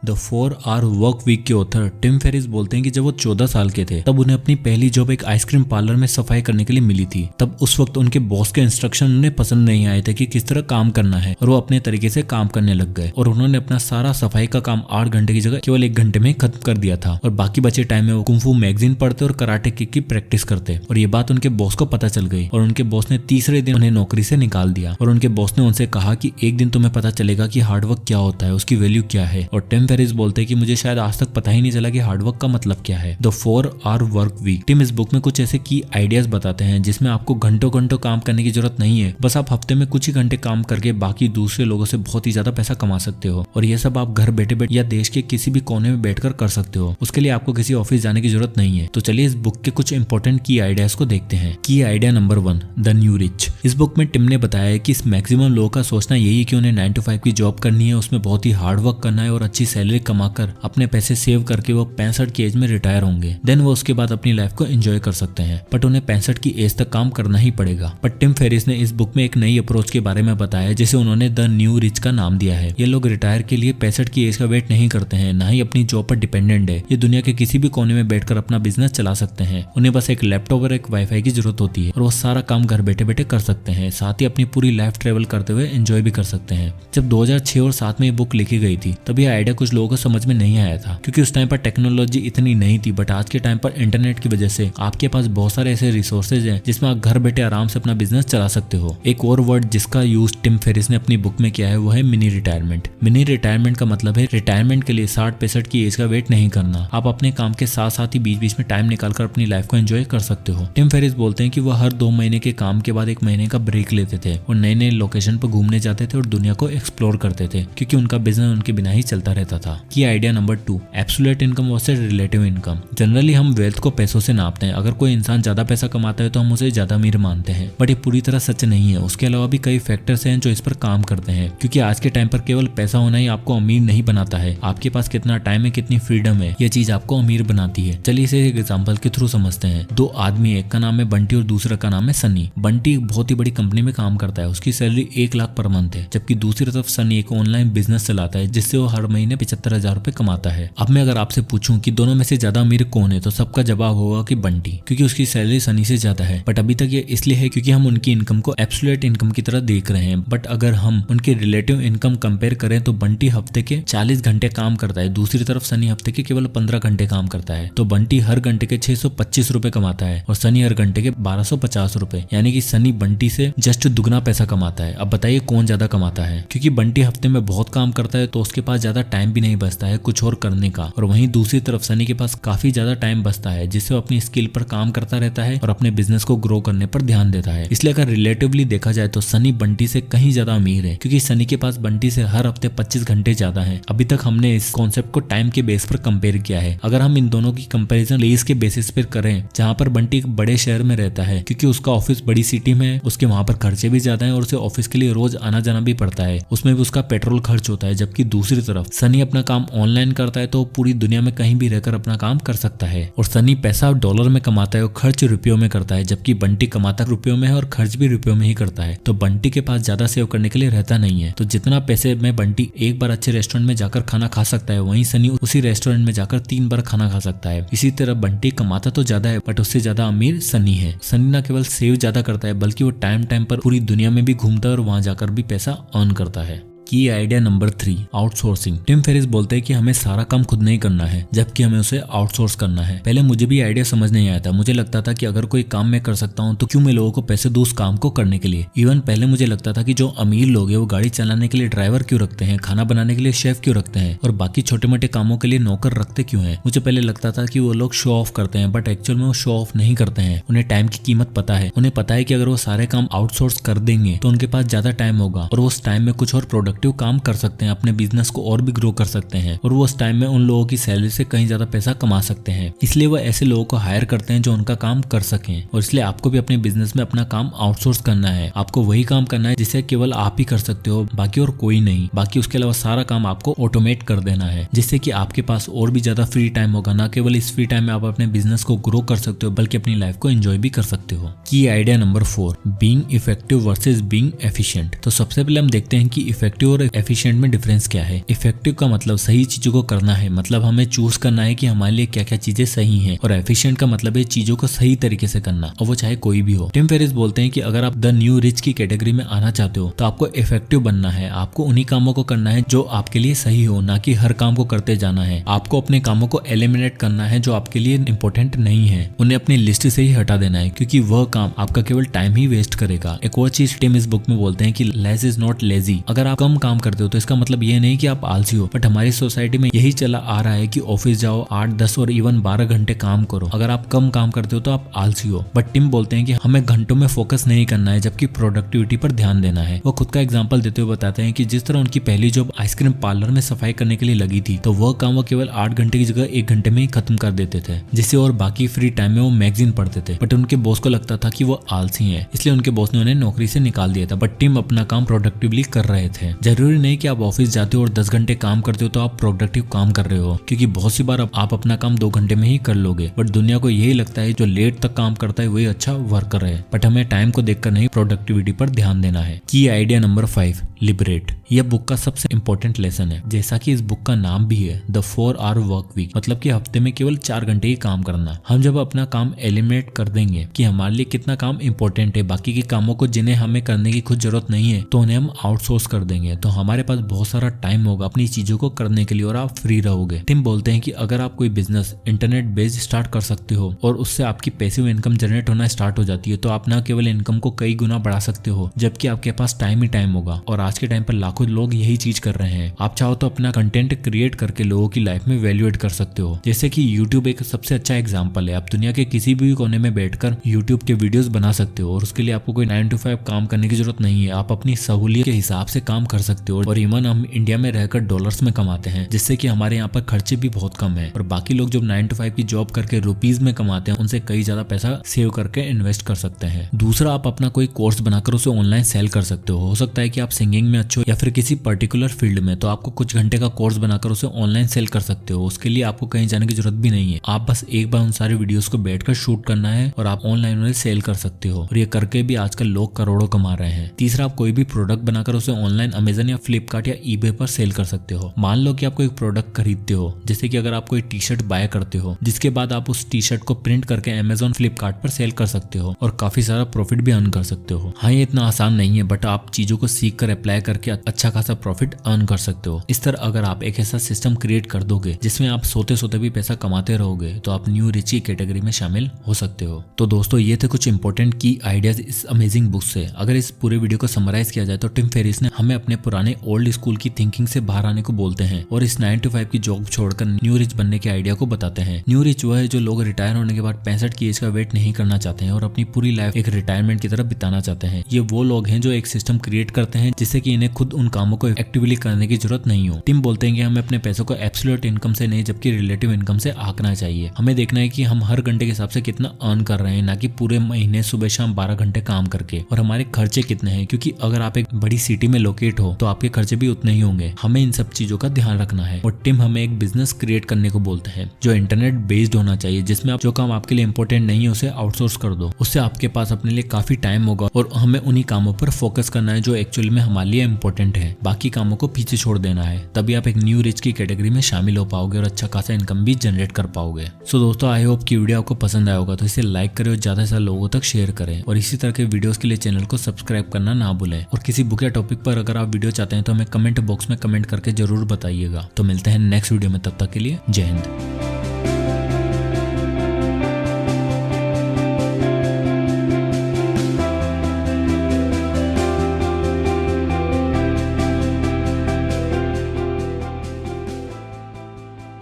The 4 hour work week के author Tim Ferriss बोलते हैं कि जब वो 14 साल के थे तब उन्हें अपनी पहली जॉब एक आइसक्रीम पार्लर में सफाई करने के लिए मिली थी। तब उस वक्त उनके बॉस के इंस्ट्रक्शन उन्हें पसंद नहीं आए थे कि किस तरह काम करना है और वो अपने तरीके से काम करने लग गए और उन्होंने अपना सारा सफाई का काम 8 घंटे की जगह केवल 1 घंटे में खत्म कर दिया था और बाकी बचे टाइम में वो कुंफू मैगजीन पढ़ते और कराटे किक की प्रैक्टिस करते। और ये बात उनके बॉस को पता चल गई और उनके बॉस ने तीसरे दिन उन्हें नौकरी से निकाल दिया और उनके बॉस ने उनसे कहा कि एक दिन तुम्हें पता चलेगा कि हार्डवर्क क्या होता है, उसकी वैल्यू क्या है। और टिम फेरिस बोलते हैं कि मुझे शायद आज तक पता ही नहीं चला कि हार्डवर्क का मतलब क्या है। The 4 hour work week. Tim इस बुक में कुछ ऐसे की आइडियाज बताते हैं जिसमें आपको घंटों घंटों काम करने की जरूरत नहीं है, बस आप हफ्ते में कुछ ही घंटे काम करके बाकी दूसरे लोगों से बहुत ही ज्यादा पैसा कमा सकते हो। और ये सब आप घर बैठे बैठे या देश के किसी भी कोने में बैठकर कर सकते हो, उसके लिए आपको किसी ऑफिस जाने की जरूरत नहीं है। तो चलिए इस बुक के कुछ इंपॉर्टेंट की आइडियाज को देखते हैं। की idea number 1, the new rich. इस बुक में टिम ने बताया है कि इस मैक्सिमम लोगों का सोचना यही है कि उन्हें 9 to 5 की जॉब करनी है, उसमें बहुत ही हार्ड वर्क करना है और अच्छी सैलरी कमाकर अपने पैसे सेव करके वो 65 की एज में रिटायर होंगे। देन वो उसके बाद अपनी लाइफ को एंजॉय कर सकते हैं, बट उन्हें 65 की एज तक काम करना ही पड़ेगा। पर टिम फेरिस ने इस बुक में एक नई अप्रोच के बारे में बताया जिसे उन्होंने द न्यू रिच का नाम दिया है। ये लोग रिटायर के लिए 65 की एज का वेट नहीं करते हैं, ना ही अपनी जॉब पर डिपेंडेंट है। ये दुनिया के किसी भी कोने में बैठकर अपना बिजनेस चला सकते हैं। उन्हें बस एक लैपटॉप और एक वाईफाई की जरूरत होती है और वो सारा काम घर बैठे बैठे कर सकते हैं, साथ ही अपनी पूरी लाइफ ट्रेवल करते हुए एंजॉय भी कर सकते हैं। जब 2006 और 7 में ये बुक लिखी गई थी तब ये आइडिया कुछ लोगों को समझ में नहीं आया था क्योंकि उस टाइम पर टेक्नोलॉजी इतनी नहीं थी, बट आज के टाइम पर इंटरनेट की वजह से आपके पास बहुत सारे ऐसे रिसोर्सेज हैं जिसमें आप घर बैठे आराम से अपना बिजनेस चला सकते हो। एक और वर्ड जिसका यूज टिम फेरिस ने अपनी बुक में किया है वो है मिनी रिटायरमेंट। मिनी रिटायरमेंट का मतलब है रिटायरमेंट के लिए 60-65 की एज का वेट नहीं करना। आप अपने काम के साथ साथ ही बीच बीच में टाइम निकालकर अपनी लाइफ को एंजॉय कर सकते हो। टिम फेरिस बोलते हैं कि वो हर 2 महीने के काम के बाद 1 महीने का ब्रेक लेते थे और नए नए लोकेशन पर घूमने जाते थे और दुनिया को एक्सप्लोर करते थे क्योंकि उनका बिजनेस उनके बिना ही चलता रहता था। की idea number 2, absolute income versus relative income. Generally हम वेल्थ को पैसों से नापते हैं। अगर कोई इंसान ज्यादा पैसा कमाता है तो हम उसे ज्यादा अमीर मानते हैं, बट ये पूरी तरह सच नहीं है। उसके अलावा भी कई फैक्टर्स हैं जो इस पर काम करते हैं क्योंकि आज के टाइम पर केवल पैसा होना ही आपको अमीर नहीं बनाता है। आपके पास कितना टाइम है, कितनी फ्रीडम है, ये चीज आपको अमीर बनाती है। चलिए इसे एक एग्जांपल के थ्रू समझते हैं। 2 आदमी, एक का नाम है बंटी और दूसरा का नाम है सनी। बंटी एक बहुत ही बड़ी कंपनी में काम करता है, उसकी सैलरी 1 लाख पर मंथ है, जबकि दूसरी तरफ सनी एक ऑनलाइन बिजनेस चलाता है जिससे वो हर महीने 75,000 रुपए कमाता है। अब मैं अगर आपसे पूछूं कि दोनों में से ज्यादा अमीर कौन है तो सबका जवाब होगा कि बंटी, क्योंकि उसकी सैलरी सनी से ज्यादा है। बट अभी तक ये इसलिए है क्योंकि हम उनकी इनकम को एब्सोल्यूट इनकम की तरह देख रहे हैं। बट अगर हम उनकी रिलेटिव इनकम कंपेयर करें तो बंटी हफ्ते के 40 घंटे काम करता है, दूसरी तरफ सनी हफ्ते के केवल 15 घंटे काम करता है। तो बंटी हर घंटे के 625 रुपए कमाता है और सनी हर घंटे के 1250 रुपए, यानी कि सनी बंटी से जस्ट दुगना पैसा कमाता है। अब बताइए कौन ज्यादा कमाता है? क्योंकि बंटी हफ्ते में बहुत काम करता है तो उसके पास ज्यादा टाइम भी नहीं बचता है कुछ और करने का, और वहीं दूसरी तरफ सनी के पास काफी ज्यादा टाइम बचता है जिससे वो अपनी स्किल पर काम करता रहता है और अपने बिजनेस को ग्रो करने पर ध्यान देता है। इसलिए अगर रिलेटिवली देखा जाए तो सनी बंटी से कहीं ज्यादा अमीर है क्योंकि सनी के पास बंटी से हर हफ्ते 25 घंटे ज्यादा है। अभी तक हमने इस कॉन्सेप्ट को टाइम के बेस पर कंपेयर किया है। अगर हम इन दोनों की कंपैरिजन प्लेस के बेसिस पर करें, जहाँ पर बंटी एक बड़े शहर में रहता है क्योंकि उसका ऑफिस बड़ी सिटी में है, उसके वहां पर खर्चे भी ज्यादा है और उसे ऑफिस के लिए रोज आना जाना भी पड़ता है, उसमें भी उसका पेट्रोल खर्च होता है। जबकि दूसरी तरफ सनी अपना काम ऑनलाइन करता है तो पूरी दुनिया में कहीं भी रहकर अपना काम कर सकता है और सनी पैसा डॉलर में कमाता है और खर्च रुपयों में करता है, जबकि बंटी कमाता रुपयों में है और खर्च भी रुपयों में ही करता है। तो बंटी के पास ज्यादा सेव करने के लिए रहता नहीं है। तो जितना पैसे में बंटी एक बार अच्छे रेस्टोरेंट में जाकर खाना खा सकता है, वहीं सनी उसी रेस्टोरेंट में जाकर 3 बार खाना खा सकता है। इसी तरह बंटी कमाता तो ज्यादा है बट उससे ज्यादा अमीर सनी है। सनी न केवल सेव ज्यादा करता है बल्कि वो टाइम टाइम पर पूरी दुनिया में भी घूमता है और वहां जाकर भी पैसा अर्न करता है। की idea number 3, outsourcing. Tim Ferriss बोलते हैं कि हमें सारा काम खुद नहीं करना है जबकि हमें उसे आउटसोर्स करना है। पहले मुझे भी आइडिया समझ नहीं आया था। मुझे लगता था कि अगर कोई काम मैं कर सकता हूँ तो क्यों मैं लोगों को पैसे दूं उस काम को करने के लिए। इवन पहले मुझे लगता था कि जो अमीर लोग हैं वो गाड़ी चलाने के लिए ड्राइवर क्यों रखते हैं, खाना बनाने के लिए शेफ क्यों रखते हैं और बाकी छोटे मोटे कामों के लिए नौकर रखते क्यों हैं। मुझे पहले लगता था कि वो लोग शो ऑफ करते हैं, बट एक्चुअल में वो शो ऑफ नहीं करते हैं। उन्हें टाइम की कीमत पता है। उन्हें पता है कि अगर वो सारे काम आउटसोर्स कर देंगे तो उनके पास ज्यादा टाइम होगा और वो उस टाइम में कुछ और प्रोडक्टिव काम कर सकते हैं, अपने बिजनेस को और भी ग्रो कर सकते हैं और वो उस टाइम में उन लोगों की सैलरी से कहीं ज्यादा पैसा कमा सकते हैं। इसलिए वो ऐसे लोगों को हायर करते हैं जो उनका काम कर सकें। और इसलिए आपको भी अपने बिजनेस में अपना काम आउटसोर्स करना है। आपको वही काम करना है जिसे केवल आप ही कर सकते हो, बाकी और कोई नहीं। बाकी उसके अलावा सारा काम आपको ऑटोमेट कर देना है जिससे कि आपके पास और भी ज्यादा फ्री टाइम होगा। ना केवल इस फ्री टाइम में आप अपने बिजनेस को ग्रो कर सकते हो बल्कि अपनी लाइफ को एंजॉय भी कर सकते हो। की idea number 4, being effective versus being efficient. तो सबसे पहले हम देखते हैं कि इफेक्टिव इफेक्टिव और एफिशिएंट में डिफरेंस क्या है। इफेक्टिव का मतलब सही चीजों को करना है, मतलब हमें चूज करना है कि हमारे लिए क्या क्या चीजें सही हैं, और एफिशिएंट का मतलब है चीजों को सही तरीके से करना, और वो चाहे कोई भी हो। टिम फेरिस बोलते हैं कि अगर आप द न्यू रिच की कैटेगरी में आना चाहते हो तो आपको इफेक्टिव बनना है। आपको उन्हीं कामों को करना है जो आपके लिए सही हो, ना कि हर काम को करते जाना है। आपको अपने कामों को एलिमिनेट करना है जो आपके लिए इंपॉर्टेंट नहीं है, उन्हें अपनी लिस्ट से ही हटा देना है, क्योंकि वह काम आपका केवल टाइम ही वेस्ट करेगा। एक और चीज टिम इस बुक में बोलते हैं कि लेस इज नॉट लेजी। अगर आप कम काम करते हो तो इसका मतलब ये नहीं कि आप आलसी हो, बट हमारी सोसाइटी में यही चला आ रहा है कि ऑफिस जाओ, 8, 10 और इवन 12 घंटे काम करो। अगर आप कम काम करते हो तो आप आलसी हो। बट टिम बोलते हैं कि हमें घंटों में फोकस नहीं करना है, जबकि प्रोडक्टिविटी पर ध्यान देना है। वो खुद का एग्जांपल देते हुए बताते हैं कि जिस तरह उनकी पहली जॉब आइसक्रीम पार्लर में सफाई करने के लिए लगी थी, तो वह काम वो केवल 8 घंटे की जगह 1 घंटे में ही खत्म कर देते थे, जिससे और बाकी फ्री टाइम में वो मैगजीन पढ़ते थे। बट उनके बॉस को लगता था कि वो आलसी है, इसलिए उनके बॉस ने उन्हें नौकरी से निकाल दिया था। बट टिम अपना काम प्रोडक्टिवली कर रहे थे। जरूरी नहीं कि आप ऑफिस जाते हो और 10 घंटे काम करते हो तो आप प्रोडक्टिव काम कर रहे हो, क्योंकि बहुत सी बार आप अपना काम 2 घंटे में ही कर लोगे। बट दुनिया को यही लगता है जो लेट तक काम करता है वही अच्छा वर्कर है। बट हमें टाइम को देखकर नहीं, प्रोडक्टिविटी पर ध्यान देना है। की आइडिया नंबर 5, लिबरेट। यह बुक का सबसे इंपॉर्टेंट लेसन है। जैसा कि इस बुक का नाम भी है, द 4 आवर वर्क वीक, मतलब कि हफ्ते में केवल 4 घंटे ही काम करना। हम जब अपना काम एलिमिनेट कर देंगे कि हमारे लिए कितना काम इंपॉर्टेंट है, बाकी के कामों को जिन्हें हमें करने की खुद जरूरत नहीं है, तो उन्हें हम आउटसोर्स कर देंगे, तो हमारे पास बहुत सारा टाइम होगा अपनी चीजों को करने के लिए और आप फ्री रहोगे। टिम बोलते हैं कि अगर आप कोई बिजनेस इंटरनेट बेस्ड स्टार्ट कर सकते हो और उससे आपकी पैसिव इनकम जनरेट होना स्टार्ट हो जाती है, तो आप ना केवल इनकम को कई गुना बढ़ा सकते हो, जबकि आपके पास टाइम ही टाइम होगा। और आज के टाइम पर लाखों लोग यही चीज कर रहे हैं। आप चाहो तो अपना कंटेंट क्रिएट करके लोगों की लाइफ में वैल्यू एड कर सकते हो, जैसे कि यूट्यूब एक सबसे अच्छा एग्जांपल है। आप दुनिया के किसी भी कोने में बैठकर यूट्यूब के वीडियोस बना सकते हो, और उसके लिए आपको कोई 9 to 5 काम करने की जरूरत नहीं है। आप अपनी सहूलियत के हिसाब से काम कर सकते हो। और इवन हम इंडिया में रहकर डॉलर्स में कमाते हैं, जिससे कि हमारे यहाँ पर खर्चे भी बहुत कम है। और बाकी लोग जो 9 to 5 की जॉब करके रुपीज में कमाते हैं, उनसे कई ज्यादा पैसा सेव करके इन्वेस्ट कर सकते हैं। दूसरा, आप अपना कोई कोर्स बनाकर उसे ऑनलाइन सेल कर सकते हो सकता है कि आप सिंगिंग में अच्छे हो या फिर किसी पर्टिकुलर फील्ड में, तो आपको कुछ घंटे का कोर्स बनाकर उसे ऑनलाइन सेल कर सकते हो। उसके लिए आपको कहीं जाने की जरूरत भी नहीं है। आप बस एक बार उन सारे वीडियोस को बैठकर शूट करना है और आप ऑनलाइन उन्हें सेल कर सकते हो। और ये करके भी आजकल लोग करोड़ों कमा रहे हैं। तीसरा, आप कोई भी प्रोडक्ट बनाकर उसे ऑनलाइन अमेजन या फ्लिपकार्ट या ईबे पर सेल कर सकते हो। मान लो कि आप कोई प्रोडक्ट खरीदते हो, जैसे कि अगर आप कोई टी शर्ट बाय करते हो, जिसके बाद आप उस टी शर्ट को प्रिंट करके अमेजन फ्लिपकार्ट पर सेल कर सकते हो और काफी सारा प्रॉफिट भी अर्न कर सकते हो। हाँ, ये इतना आसान नहीं है, बट आप चीजों को सीख कर अप्लाई करके अच्छा खासा प्रॉफिट अर्न कर सकते हो। इस तरह अगर आप एक ऐसा सिस्टम क्रिएट कर दोगे जिसमें आप सोते सोते भी पैसा कमाते रहोगे, तो आप न्यू रिच की कैटेगरी में शामिल हो सकते हो। तो दोस्तों, ये थे कुछ इंपॉर्टेंट की आइडियाज इस अमेजिंग बुक से। अगर इस पूरे वीडियो को समराइज किया जाए तो टिम फेरिस ने हमें अपने पुराने ओल्ड स्कूल की थिंकिंग से बाहर आने को बोलते हैं और इस 9 to 5 की जॉब छोड़कर न्यू रिच बनने के आइडिया को बताते हैं। न्यू रिच वो है जो लोग रिटायर होने के बाद 65 की एज का वेट नहीं करना चाहते हैं और अपनी पूरी लाइफ एक रिटायरमेंट की तरफ बिताना चाहते हैं। ये वो लोग हैं जो एक सिस्टम क्रिएट करते हैं जिससे कि इन्हें खुद उन कामों को एक्टिवली करने की जरूरत नहीं हो। टिम बोलते हैं कि हमें अपने पैसों को एब्सोल्यूट इनकम से नहीं, जबकि रिलेटिव इनकम से आंकना चाहिए। हमें देखना है कि हम हर घंटे के हिसाब से कितना अर्न कर रहे हैं, ना कि पूरे महीने सुबह शाम 12 घंटे काम करके। और हमारे खर्चे कितने हैं, क्योंकि अगर आप एक बड़ी सिटी में लोकेट हो तो आपके खर्चे भी उतने ही होंगे। हमें इन सब चीजों का ध्यान रखना है। और टिम हमें एक बिजनेस क्रिएट करने को बोलते हैं जो इंटरनेट बेस्ड होना चाहिए, जिसमें आप जो काम आपके लिए इंपॉर्टेंट नहीं है उसे आउटसोर्स कर दो। उससे आपके पास अपने लिए काफी टाइम होगा और हमें उन्हीं कामों पर फोकस करना है जो एक्चुअली में हमारे लिए इंपॉर्टेंट है। बाकी कामों को पीछे छोड़ देना है, तभी आप एक न्यू रिच की कैटेगरी में शामिल हो पाओगे और अच्छा खासा इनकम भी जनरेट कर पाओगे। सो दोस्तों, आई होप कि वीडियो आपको पसंद आया होगा, तो इसे लाइक करें और ज्यादा से ज्यादा लोगों तक शेयर करें। और इसी तरह के वीडियोस के लिए चैनल को सब्सक्राइब करना ना भूलें। और किसी बुक या टॉपिक पर अगर आप वीडियो चाहते हैं तो हमें कमेंट बॉक्स में कमेंट करके जरूर बताइएगा। तो मिलते हैं नेक्स्ट वीडियो में, तब तक के लिए जय हिंद।